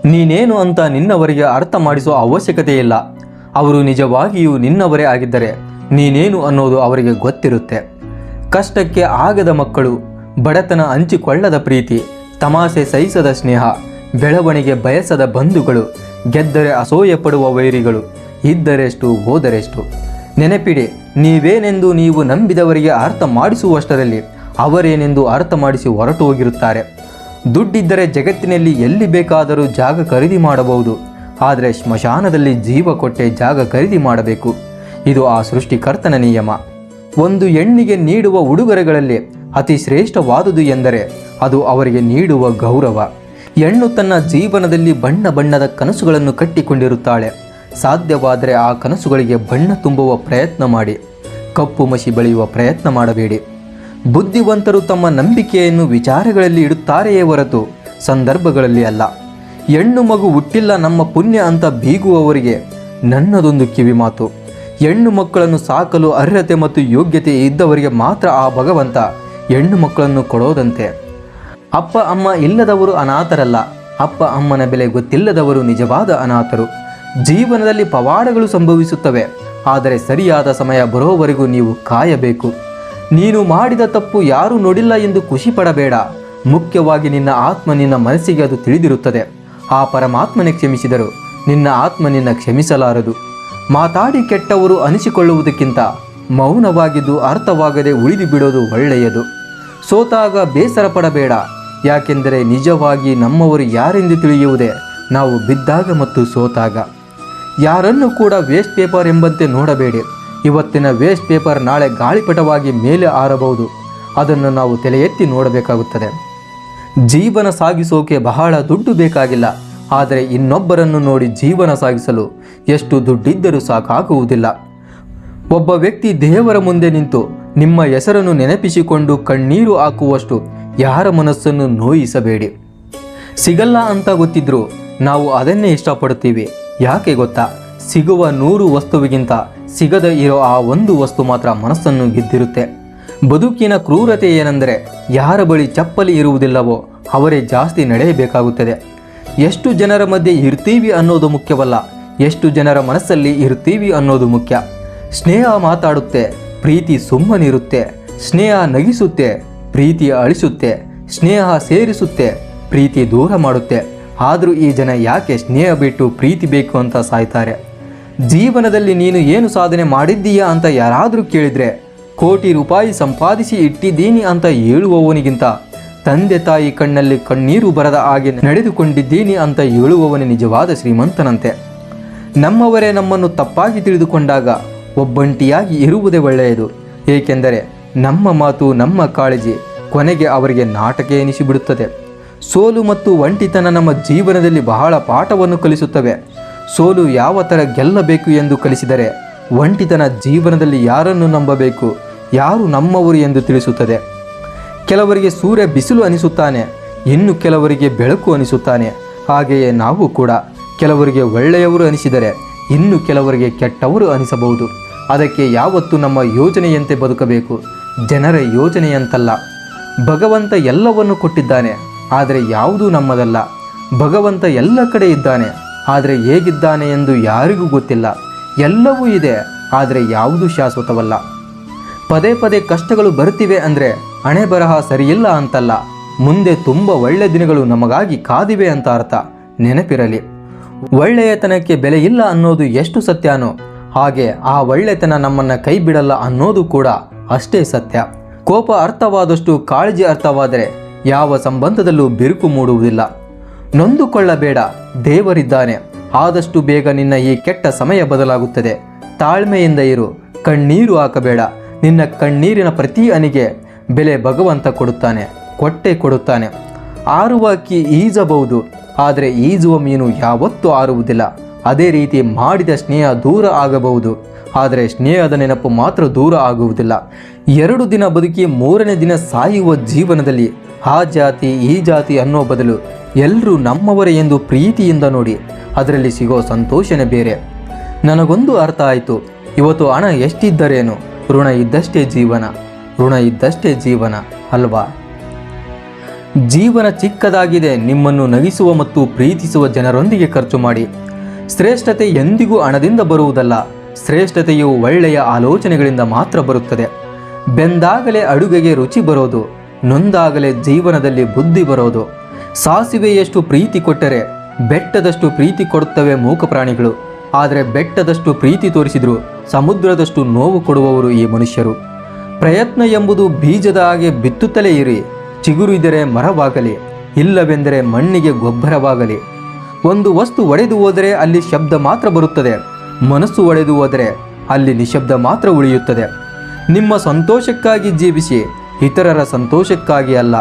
ನೀನೇನು ಅಂತ ನಿನ್ನವರಿಗೆ ಅರ್ಥ ಮಾಡಿಸುವ ಅವಶ್ಯಕತೆ ಇಲ್ಲ. ಅವರು ನಿಜವಾಗಿಯೂ ನಿನ್ನವರೇ ಆಗಿದ್ದರೆ ನೀನೇನು ಅನ್ನೋದು ಅವರಿಗೆ ಗೊತ್ತಿರುತ್ತೆ. ಕಷ್ಟಕ್ಕೆ ಆಗದ ಮಕ್ಕಳು, ಬಡತನ ಹಂಚಿಕೊಳ್ಳದ ಪ್ರೀತಿ, ತಮಾಷೆ ಸಹಿಸದ ಸ್ನೇಹ, ಬೆಳವಣಿಗೆ ಬಯಸದ ಬಂಧುಗಳು, ಗೆದ್ದರೆ ಅಸೂಯೆ ಪಡುವ ವೈರಿಗಳು, ಇದ್ದರೆಷ್ಟು ಹೋದರೆಷ್ಟು. ನೆನಪಿಡಿ, ನೀವೇನೆಂದು ನೀವು ನಂಬಿದವರಿಗೆ ಅರ್ಥ ಮಾಡಿಸುವಷ್ಟರಲ್ಲಿ ಅವರೇನೆಂದು ಅರ್ಥ ಮಾಡಿಸಿ ಹೊರಟು ಹೋಗಿರುತ್ತಾರೆ. ದುಡ್ಡಿದ್ದರೆ ಜಗತ್ತಿನಲ್ಲಿ ಎಲ್ಲಿ ಬೇಕಾದರೂ ಜಾಗ ಖರೀದಿ ಮಾಡಬಹುದು. ಆದರೆ ಸ್ಮಶಾನದಲ್ಲಿ ಜೀವ ಕೊಟ್ಟೆ ಜಾಗ ಖರೀದಿ ಮಾಡಬೇಕು. ಇದು ಆ ಸೃಷ್ಟಿಕರ್ತನ ನಿಯಮ. ಒಂದು ಹೆಣ್ಣಿಗೆ ನೀಡುವ ಉಡುಗೊರೆಗಳಲ್ಲಿ ಅತಿ ಶ್ರೇಷ್ಠವಾದುದು ಎಂದರೆ ಅದು ಅವರಿಗೆ ನೀಡುವ ಗೌರವ. ಹೆಣ್ಣು ತನ್ನ ಜೀವನದಲ್ಲಿ ಬಣ್ಣ ಬಣ್ಣದ ಕನಸುಗಳನ್ನು ಕಟ್ಟಿಕೊಂಡಿರುತ್ತಾಳೆ. ಸಾಧ್ಯವಾದರೆ ಆ ಕನಸುಗಳಿಗೆ ಬಣ್ಣ ತುಂಬುವ ಪ್ರಯತ್ನ ಮಾಡಿ. ಕಪ್ಪು ಮಸಿ ಬಳಿಯುವ ಪ್ರಯತ್ನ ಮಾಡಬೇಡಿ. ಬುದ್ಧಿವಂತರು ತಮ್ಮ ನಂಬಿಕೆಯನ್ನು ವಿಚಾರಗಳಲ್ಲಿ ಇಡುತ್ತಾರೆಯೇ ಹೊರತು ಸಂದರ್ಭಗಳಲ್ಲಿ ಅಲ್ಲ. ಹೆಣ್ಣು ಮಗು ಹುಟ್ಟಿಲ್ಲ ನಮ್ಮ ಪುಣ್ಯ ಅಂತ ಬೀಗುವವರಿಗೆ ನನ್ನದೊಂದು ಕಿವಿ ಮಾತು. ಹೆಣ್ಣು ಮಕ್ಕಳನ್ನು ಸಾಕಲು ಅರ್ಹತೆ ಮತ್ತು ಯೋಗ್ಯತೆ ಇದ್ದವರಿಗೆ ಮಾತ್ರ ಆ ಭಗವಂತ ಹೆಣ್ಣು ಮಕ್ಕಳನ್ನು ಕೊಡೋದಂತೆ. ಅಪ್ಪ ಅಮ್ಮ ಇಲ್ಲದವರು ಅನಾಥರಲ್ಲ. ಅಪ್ಪ ಅಮ್ಮನ ಬೆಲೆ ಗೊತ್ತಿಲ್ಲದವರು ನಿಜವಾದ ಅನಾಥರು. ಜೀವನದಲ್ಲಿ ಪವಾಡಗಳು ಸಂಭವಿಸುತ್ತವೆ, ಆದರೆ ಸರಿಯಾದ ಸಮಯ ಬರೋವರೆಗೂ ನೀವು ಕಾಯಬೇಕು. ನೀನು ಮಾಡಿದ ತಪ್ಪು ಯಾರೂ ನೋಡಿಲ್ಲ ಎಂದು ಖುಷಿ ಪಡಬೇಡ. ಮುಖ್ಯವಾಗಿ ನಿನ್ನ ಆತ್ಮ, ನಿನ್ನ ಮನಸ್ಸಿಗೆ ಅದು ತಿಳಿದಿರುತ್ತದೆ. ಆ ಪರಮಾತ್ಮನೇ ಕ್ಷಮಿಸಿದರು ನಿನ್ನ ಆತ್ಮ ನಿನ್ನ ಕ್ಷಮಿಸಲಾರದು. ಮಾತಾಡಿ ಕೆಟ್ಟವರು ಅನಿಸಿಕೊಳ್ಳುವುದಕ್ಕಿಂತ ಮೌನವಾಗಿದ್ದು ಅರ್ಥವಾಗದೆ ಉಳಿದು ಬಿಡೋದು ಒಳ್ಳೆಯದು. ಸೋತಾಗ ಬೇಸರ ಪಡಬೇಡ, ಯಾಕೆಂದರೆ ನಿಜವಾಗಿ ನಮ್ಮವರು ಯಾರೆಂದು ತಿಳಿಯುವುದೇ ನಾವು ಬಿದ್ದಾಗ ಮತ್ತು ಸೋತಾಗ. ಯಾರನ್ನು ಕೂಡ ವೇಸ್ಟ್ ಪೇಪರ್ ಎಂಬಂತೆ ನೋಡಬೇಡಿ. ಇವತ್ತಿನ ವೇಸ್ಟ್ ಪೇಪರ್ ನಾಳೆ ಗಾಳಿಪಟವಾಗಿ ಮೇಲೆ ಹಾರಬಹುದು. ಅದನ್ನು ನಾವು ತಲೆ ಎತ್ತಿ ನೋಡಬೇಕಾಗುತ್ತದೆ. ಜೀವನ ಸಾಗಿಸೋಕೆ ಬಹಳ ದುಡ್ಡು ಬೇಕಾಗಿಲ್ಲ, ಆದರೆ ಇನ್ನೊಬ್ಬರನ್ನು ನೋಡಿ ಜೀವನ ಸಾಗಿಸಲು ಎಷ್ಟು ದುಡ್ಡಿದ್ದರೂ ಸಾಕಾಗುವುದಿಲ್ಲ. ಒಬ್ಬ ವ್ಯಕ್ತಿ ದೇವರ ಮುಂದೆ ನಿಂತು ನಿಮ್ಮ ಹೆಸರನ್ನು ನೆನಪಿಸಿಕೊಂಡು ಕಣ್ಣೀರು ಹಾಕುವಷ್ಟು ಯಾರ ಮನಸ್ಸನ್ನು ನೋಯಿಸಬೇಡಿ. ಸಿಗಲ್ಲ ಅಂತ ಗೊತ್ತಿದ್ರೂ ನಾವು ಅದನ್ನೇ ಇಷ್ಟಪಡುತ್ತೀವಿ. ಯಾಕೆ ಗೊತ್ತಾ? ಸಿಗುವ 100 ವಸ್ತುವಿಗಿಂತ ಸಿಗದ ಇರೋ ಆ ಒಂದು ವಸ್ತು ಮಾತ್ರ ಮನಸ್ಸನ್ನು ಗೆದ್ದಿರುತ್ತೆ. ಬದುಕಿನ ಕ್ರೂರತೆ ಏನೆಂದರೆ ಯಾರ ಬಳಿ ಚಪ್ಪಲಿ ಇರುವುದಿಲ್ಲವೋ ಅವರೇ ಜಾಸ್ತಿ ನಡೆಯಬೇಕಾಗುತ್ತದೆ. ಎಷ್ಟು ಜನರ ಮಧ್ಯೆ ಇರ್ತೀವಿ ಅನ್ನೋದು ಮುಖ್ಯವಲ್ಲ, ಎಷ್ಟು ಜನರ ಮನಸ್ಸಲ್ಲಿ ಇರ್ತೀವಿ ಅನ್ನೋದು ಮುಖ್ಯ. ಸ್ನೇಹ ಮಾತಾಡುತ್ತೆ, ಪ್ರೀತಿ ಸುಮ್ಮನಿರುತ್ತೆ. ಸ್ನೇಹ ನಗಿಸುತ್ತೆ, ಪ್ರೀತಿ ಅಳಿಸುತ್ತೆ. ಸ್ನೇಹ ಸೇರಿಸುತ್ತೆ, ಪ್ರೀತಿ ದೂರ ಮಾಡುತ್ತೆ. ಆದರೂ ಈ ಜನ ಯಾಕೆ ಸ್ನೇಹ ಬಿಟ್ಟು ಪ್ರೀತಿ ಬೇಕು ಅಂತ ಸಾಯ್ತಾರೆ? ಜೀವನದಲ್ಲಿ ನೀನು ಏನು ಸಾಧನೆ ಮಾಡಿದ್ದೀಯಾ ಅಂತ ಯಾರಾದರೂ ಕೇಳಿದರೆ ಕೋಟಿ ರೂಪಾಯಿ ಸಂಪಾದಿಸಿ ಇಟ್ಟಿದ್ದೀನಿ ಅಂತ ಹೇಳುವವನಿಗಿಂತ ತಂದೆ ತಾಯಿ ಕಣ್ಣಲ್ಲಿ ಕಣ್ಣೀರು ಬರದ ಹಾಗೆ ನಡೆದುಕೊಂಡಿದ್ದೀನಿ ಅಂತ ಹೇಳುವವನೇ ನಿಜವಾದ ಶ್ರೀಮಂತನಂತೆ. ನಮ್ಮವರೇ ನಮ್ಮನ್ನು ತಪ್ಪಾಗಿ ತಿಳಿದುಕೊಂಡಾಗ ಒಬ್ಬಂಟಿಯಾಗಿ ಇರುವುದೇ ಒಳ್ಳೆಯದು. ಏಕೆಂದರೆ ನಮ್ಮ ಮಾತು, ನಮ್ಮ ಕಾಳಜಿ ಕೊನೆಗೆ ಅವರಿಗೆ ನಾಟಕ ಎನಿಸಿಬಿಡುತ್ತದೆ. ಸೋಲು ಮತ್ತು ಒಂಟಿತನ ನಮ್ಮ ಜೀವನದಲ್ಲಿ ಬಹಳ ಪಾಠವನ್ನು ಕಲಿಸುತ್ತವೆ. ಸೋಲು ಯಾವ ಥರ ಗೆಲ್ಲಬೇಕು ಎಂದು ಕಲಿಸಿದರೆ ಒಂಟಿತನ ಜೀವನದಲ್ಲಿ ಯಾರನ್ನು ನಂಬಬೇಕು, ಯಾರು ನಮ್ಮವರು ಎಂದು ತಿಳಿಸುತ್ತದೆ. ಕೆಲವರಿಗೆ ಸೂರ್ಯ ಬಿಸಿಲು ಅನಿಸುತ್ತಾನೆ, ಇನ್ನು ಕೆಲವರಿಗೆ ಬೆಳಕು ಅನಿಸುತ್ತಾನೆ. ಹಾಗೆಯೇ ನಾವು ಕೂಡ ಕೆಲವರಿಗೆ ಒಳ್ಳೆಯವರು ಅನಿಸಿದರೆ ಇನ್ನು ಕೆಲವರಿಗೆ ಕೆಟ್ಟವರು ಅನಿಸಬಹುದು. ಅದಕ್ಕೆ ಯಾವತ್ತೂ ನಮ್ಮ ಯೋಜನೆಯಂತೆ ಬದುಕಬೇಕು, ಜನರ ಯೋಜನೆಯಂತಲ್ಲ. ಭಗವಂತ ಎಲ್ಲವನ್ನು ಕೊಟ್ಟಿದ್ದಾನೆ, ಆದರೆ ಯಾವುದೂ ನಮ್ಮದಲ್ಲ. ಭಗವಂತ ಎಲ್ಲ ಕಡೆ ಇದ್ದಾನೆ, ಆದರೆ ಹೇಗಿದ್ದಾನೆ ಎಂದು ಯಾರಿಗೂ ಗೊತ್ತಿಲ್ಲ. ಎಲ್ಲವೂ ಇದೆ, ಆದರೆ ಯಾವುದೂ ಶಾಶ್ವತವಲ್ಲ. ಪದೇ ಪದೇ ಕಷ್ಟಗಳು ಬರ್ತಿವೆ ಅಂದರೆ ಹಣೆ ಬರಹ ಸರಿಯಿಲ್ಲ ಅಂತಲ್ಲ, ಮುಂದೆ ತುಂಬ ಒಳ್ಳೆ ದಿನಗಳು ನಮಗಾಗಿ ಕಾದಿವೆ ಅಂತ ಅರ್ಥ. ನೆನಪಿರಲಿ, ಒಳ್ಳೆಯತನಕ್ಕೆ ಬೆಲೆ ಇಲ್ಲ ಅನ್ನೋದು ಎಷ್ಟು ಸತ್ಯನೋ ಹಾಗೆ ಆ ಒಳ್ಳೆತನ ನಮ್ಮನ್ನು ಕೈ ಬಿಡಲ್ಲ ಅನ್ನೋದು ಕೂಡ ಅಷ್ಟೇ ಸತ್ಯ. ಕೋಪ ಅರ್ಥವಾದಷ್ಟು ಕಾಳಜಿ ಅರ್ಥವಾದರೆ ಯಾವ ಸಂಬಂಧದಲ್ಲೂ ಬಿರುಕು ಮೂಡುವುದಿಲ್ಲ. ನೊಂದುಕೊಳ್ಳಬೇಡ, ದೇವರಿದ್ದಾನೆ. ಆದಷ್ಟು ಬೇಗ ನಿನ್ನ ಈ ಕೆಟ್ಟ ಸಮಯ ಬದಲಾಗುತ್ತದೆ. ತಾಳ್ಮೆಯಿಂದ ಇರು, ಕಣ್ಣೀರು ಹಾಕಬೇಡ. ನಿನ್ನ ಕಣ್ಣೀರಿನ ಪ್ರತಿ ಹನಿಗೆ ಬೆಲೆ ಭಗವಂತ ಕೊಡುತ್ತಾನೆ, ಕೊಟ್ಟೆ ಕೊಡುತ್ತಾನೆ. ಆರುವ ಅಕ್ಕಿ ಈಜಬಹುದು, ಆದರೆ ಈಜುವ ಮೀನು ಯಾವತ್ತೂ ಆರುವುದಿಲ್ಲ. ಅದೇ ರೀತಿ ಮಾಡಿದ ಸ್ನೇಹ ದೂರ ಆಗಬಹುದು, ಆದರೆ ಸ್ನೇಹದ ನೆನಪು ಮಾತ್ರ ದೂರ ಆಗುವುದಿಲ್ಲ. 2 ದಿನ ಬದುಕಿ 3ನೇ ದಿನ ಸಾಯುವ ಜೀವನದಲ್ಲಿ ಆ ಜಾತಿ ಈ ಜಾತಿ ಅನ್ನೋ ಬದಲು ಎಲ್ಲರೂ ನಮ್ಮವರೇ ಎಂದು ಪ್ರೀತಿಯಿಂದ ನೋಡಿ, ಅದರಲ್ಲಿ ಸಿಗೋ ಸಂತೋಷನೇ ಬೇರೆ. ನನಗೊಂದು ಅರ್ಥ ಆಯಿತು, ಇವತ್ತು ಹಣ ಎಷ್ಟಿದ್ದರೇನು, ಋಣ ಇದ್ದಷ್ಟೇ ಜೀವನ, ಋಣ ಇದ್ದಷ್ಟೇ ಜೀವನ ಅಲ್ವಾ? ಜೀವನ ಚಿಕ್ಕದಾಗಿದೆ. ನಿಮ್ಮನ್ನು ನಗಿಸುವ ಮತ್ತು ಪ್ರೀತಿಸುವ ಜನರೊಂದಿಗೆ ಖರ್ಚು ಮಾಡಿ. ಶ್ರೇಷ್ಠತೆ ಎಂದಿಗೂ ಹಣದಿಂದ ಬರುವುದಲ್ಲ. ಶ್ರೇಷ್ಠತೆಯು ಒಳ್ಳೆಯ ಆಲೋಚನೆಗಳಿಂದ ಮಾತ್ರ ಬರುತ್ತದೆ. ಬೆಂದಾಗಲೇ ಅಡುಗೆಗೆ ರುಚಿ ಬರೋದು, ನೊಂದಾಗಲೇ ಜೀವನದಲ್ಲಿ ಬುದ್ಧಿ ಬರೋದು. ಸಾಸಿವೆಯಷ್ಟು ಪ್ರೀತಿ ಕೊಟ್ಟರೆ ಬೆಟ್ಟದಷ್ಟು ಪ್ರೀತಿ ಕೊಡುತ್ತವೆ ಮೂಕ ಪ್ರಾಣಿಗಳು. ಆದರೆ ಬೆಟ್ಟದಷ್ಟು ಪ್ರೀತಿ ತೋರಿಸಿದ್ರು ಸಮುದ್ರದಷ್ಟು ನೋವು ಕೊಡುವವರು ಈ ಮನುಷ್ಯರು. ಪ್ರಯತ್ನ ಎಂಬುದು ಬೀಜದ ಹಾಗೆ ಬಿತ್ತುತ್ತಲೇ ಇರಿ. ಚಿಗುರು ಇದ್ದರೆ ಮರವಾಗಲಿ, ಇಲ್ಲವೆಂದರೆ ಮಣ್ಣಿಗೆ ಗೊಬ್ಬರವಾಗಲಿ. ಒಂದು ವಸ್ತು ಒಡೆದು ಹೋದರೆ ಅಲ್ಲಿ ಶಬ್ದ ಮಾತ್ರ ಬರುತ್ತದೆ. ಮನಸ್ಸು ಒಡೆದು ಹೋದರೆ ಅಲ್ಲಿ ನಿಶಬ್ದ ಮಾತ್ರ ಉಳಿಯುತ್ತದೆ. ನಿಮ್ಮ ಸಂತೋಷಕ್ಕಾಗಿ ಜೀವಿಸಿ, ಇತರರ ಸಂತೋಷಕ್ಕಾಗಿ ಅಲ್ಲ.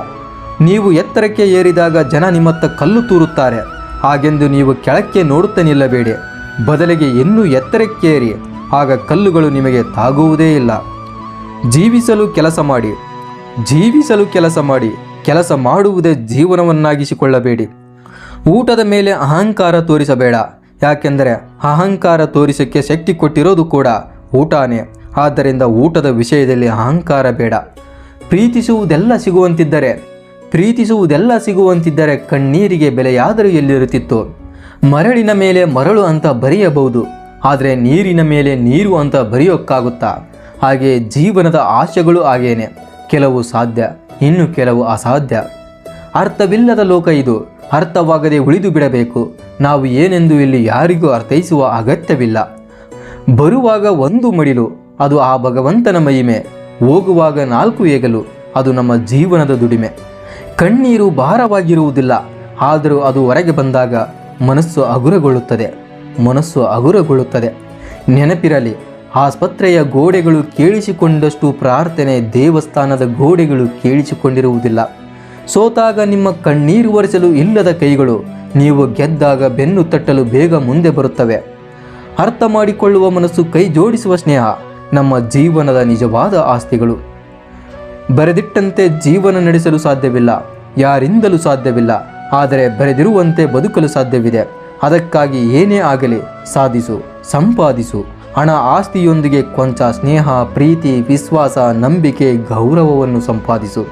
ನೀವು ಎತ್ತರಕ್ಕೆ ಏರಿದಾಗ ಜನ ನಿಮ್ಮತ್ತ ಕಲ್ಲು ತೂರುತ್ತಾರೆ. ಹಾಗೆಂದು ನೀವು ಕೆಳಕ್ಕೆ ನೋಡುತ್ತಾ ನಿಲ್ಲಬೇಡಿ. ಬದಲಿಗೆ ಇನ್ನೂ ಎತ್ತರಕ್ಕೇರಿ, ಆಗ ಕಲ್ಲುಗಳು ನಿಮಗೆ ತಾಗುವುದೇ ಇಲ್ಲ. ಜೀವಿಸಲು ಕೆಲಸ ಮಾಡಿ. ಕೆಲಸ ಮಾಡುವುದೇ ಜೀವನವನ್ನಾಗಿಸಿಕೊಳ್ಳಬೇಡಿ. ಊಟದ ಮೇಲೆ ಅಹಂಕಾರ ತೋರಿಸಬೇಡ. ಯಾಕೆಂದರೆ ಅಹಂಕಾರ ತೋರಿಸಕ್ಕೆ ಶಕ್ತಿ ಕೊಟ್ಟಿರೋದು ಕೂಡ ಊಟನೇ. ಆದ್ದರಿಂದ ಊಟದ ವಿಷಯದಲ್ಲಿ ಅಹಂಕಾರ ಬೇಡ. ಪ್ರೀತಿಸುವುದೆಲ್ಲ ಸಿಗುವಂತಿದ್ದರೆ ಕಣ್ಣೀರಿಗೆ ಬೆಲೆಯಾದರೂ ಎಲ್ಲಿರುತ್ತಿತ್ತು. ಮರಳಿನ ಮೇಲೆ ಮರಳು ಅಂತ ಬರೆಯಬಹುದು, ಆದರೆ ನೀರಿನ ಮೇಲೆ ನೀರು ಅಂತ ಬರೆಯೋಕ್ಕಾಗುತ್ತಾ? ಹಾಗೆ ಜೀವನದ ಆಶೆಗಳು ಹಾಗೇನೆ. ಕೆಲವು ಸಾಧ್ಯ, ಇನ್ನು ಕೆಲವು ಅಸಾಧ್ಯ. ಅರ್ಥವಿಲ್ಲದ ಲೋಕ ಇದು. ಅರ್ಥವಾಗದೆ ಉಳಿದು ಬಿಡಬೇಕು. ನಾವು ಏನೆಂದು ಇಲ್ಲಿ ಯಾರಿಗೂ ಅರ್ಥೈಸುವ ಅಗತ್ಯವಿಲ್ಲ. ಬರುವಾಗ ಒಂದು ಮಡಿಲು, ಅದು ಆ ಭಗವಂತನ ಮಹಿಮೆ. ಹೋಗುವಾಗ 4 ಹೆಗಲು, ಅದು ನಮ್ಮ ಜೀವನದ ದುಡಿಮೆ. ಕಣ್ಣೀರು ಭಾರವಾಗಿರುವುದಿಲ್ಲ, ಆದರೂ ಅದು ಹೊರಗೆ ಬಂದಾಗ ಮನಸ್ಸು ಹಗುರಗೊಳ್ಳುತ್ತದೆ. ನೆನಪಿರಲಿ, ಆಸ್ಪತ್ರೆಯ ಗೋಡೆಗಳು ಕೇಳಿಸಿಕೊಂಡಷ್ಟು ಪ್ರಾರ್ಥನೆ ದೇವಸ್ಥಾನದ ಗೋಡೆಗಳು ಕೇಳಿಸಿಕೊಂಡಿರುವುದಿಲ್ಲ. ಸೋತಾಗ ನಿಮ್ಮ ಕಣ್ಣೀರು ಒರೆಸಲು ಇಲ್ಲದ ಕೈಗಳು, ನೀವು ಗೆದ್ದಾಗ ಬೆನ್ನು ತಟ್ಟಲು ಬೇಗ ಮುಂದೆ ಬರುತ್ತವೆ. ಅರ್ಥ ಮಾಡಿಕೊಳ್ಳುವ ಮನಸ್ಸು, ಕೈ ಜೋಡಿಸುವ ಸ್ನೇಹ ನಮ್ಮ ಜೀವನದ ನಿಜವಾದ ಆಸ್ತಿಗಳು. ಬರೆದಿಟ್ಟಂತೆ ಜೀವನ ನಡೆಸಲು ಸಾಧ್ಯವಿಲ್ಲ, ಯಾರಿಂದಲೂ ಸಾಧ್ಯವಿಲ್ಲ. ಆದರೆ ಬರೆದಿರುವಂತೆ ಬದುಕಲು ಸಾಧ್ಯವಿದೆ. ಅದಕ್ಕಾಗಿ ಏನೇ ಆಗಲಿ ಸಾಧಿಸು, ಸಂಪಾದಿಸು. ಹಣ ಆಸ್ತಿಯೊಂದಿಗೆ ಕೊಂಚ ಸ್ನೇಹ, ಪ್ರೀತಿ, ವಿಶ್ವಾಸ, ನಂಬಿಕೆ, ಗೌರವವನ್ನು ಸಂಪಾದಿಸು.